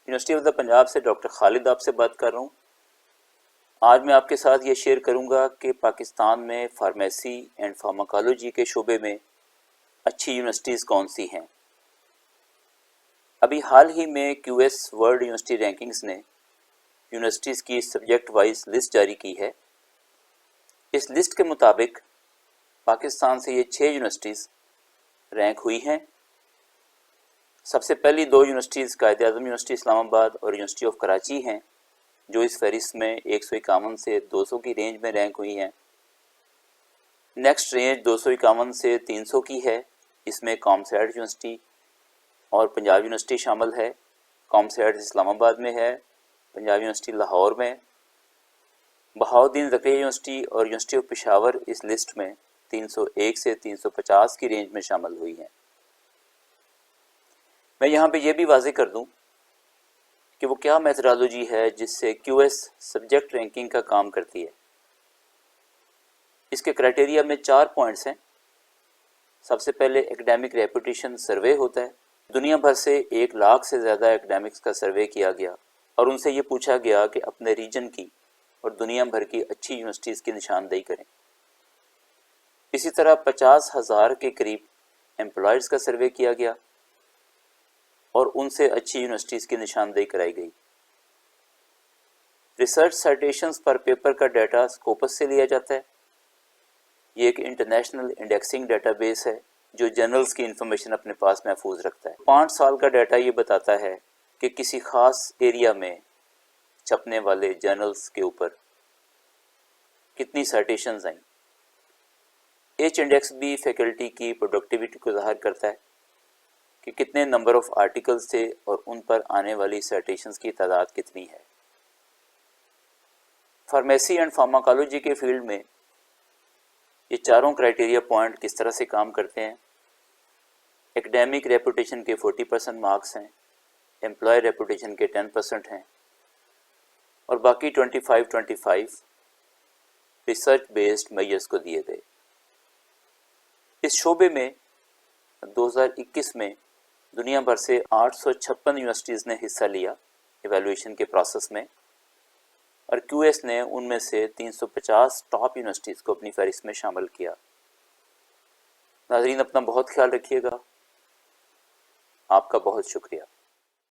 University of the Punjab سے doctor خالد آپ سے بات کر رہا ہوں۔ آج میں آپ کے ساتھ یہ شیئر کروں گا کہ پاکستان میں فارمیسی اینڈ فارماکالوجی کے شعبے میں اچھی یونیورسٹیز کون سی ہیں۔ ابھی حال ہی میں کیو ایس ورلڈ یونیورسٹی رینکنگز نے یونیورسٹیز کی سبجیکٹ وائز لسٹ جاری کی ہے۔ اس لسٹ کے مطابق پاکستان سے یہ 6 یونیورسٹیز رینک ہوئی ہیں۔ سب سے پہلی 2 یونیورسٹیز قائد اعظم یونیورسٹی اسلام آباد اور یونیورسٹی آف کراچی ہیں، جو اس فہرست میں 151 سے 200 کی رینج میں رینک ہوئی ہیں۔ نیکسٹ رینج 251 سے 300 کی ہے، اس میں کامسیٹ یونیورسٹی اور پنجاب یونیورسٹی شامل ہے۔ کامسیٹ اسلام آباد میں ہے، پنجاب یونیورسٹی لاہور میں، بہاؤالدین زکریا یونیورسٹی اور یونیورسٹی آف پشاور اس لسٹ میں 301 سے 350 کی رینج میں شامل ہوئی ہیں۔ میں یہاں پہ یہ بھی واضح کر دوں کہ وہ کیا میتھڈالوجی ہے جس سے کیو ایس سبجیکٹ رینکنگ کا کام کرتی ہے۔ اس کے کرائٹیریا میں 4 پوائنٹس ہیں۔ سب سے پہلے ایکڈیمک ریپوٹیشن سروے ہوتا ہے۔ دنیا بھر سے 1 لاکھ سے زیادہ ایکڈیمکس کا سروے کیا گیا اور ان سے یہ پوچھا گیا کہ اپنے ریجن کی اور دنیا بھر کی اچھی یونیورسٹیز کی نشاندہی کریں۔ اسی طرح 50,000 کے قریب امپلائز کا سروے کیا گیا اور ان سے اچھی یونیورسٹیز کی نشاندہی کرائی گئی۔ ریسرچ سائٹیشنز پر پیپر کا ڈیٹا سکوپس سے لیا جاتا ہے۔ یہ ایک انٹرنیشنل انڈیکسنگ ڈیٹا بیس ہے جو جرنلز کی انفارمیشن اپنے پاس محفوظ رکھتا ہے۔ 5 سال کا ڈیٹا یہ بتاتا ہے کہ کسی خاص ایریا میں چھپنے والے جرنلز کے اوپر کتنی سائٹیشنز آئیں۔ ایچ انڈیکس بھی فیکلٹی کی پروڈکٹیوٹی کو ظاہر کرتا ہے کہ کتنے نمبر آف آرٹیکلز تھے اور ان پر آنے والی سائٹیشنز کی تعداد کتنی ہے۔ فارمیسی اینڈ فارماکالوجی کے فیلڈ میں یہ چاروں کرائٹیریا پوائنٹ کس طرح سے کام کرتے ہیں۔ ایکڈیمک ریپوٹیشن کے 40% مارکس ہیں، امپلائی ریپوٹیشن کے 10% ہیں اور باقی 25 ریسرچ بیسڈ میجرز کو دیے گئے۔ اس شعبے میں 2021 میں دنیا بھر سے 856 یونیورسٹیز نے حصہ لیا ایویلویشن کے پروسیس میں، اور کیو ایس نے ان میں سے 350 ٹاپ یونیورسٹیز کو اپنی فہرست میں شامل کیا۔ ناظرین، اپنا بہت خیال رکھیے گا۔ آپ کا بہت شکریہ۔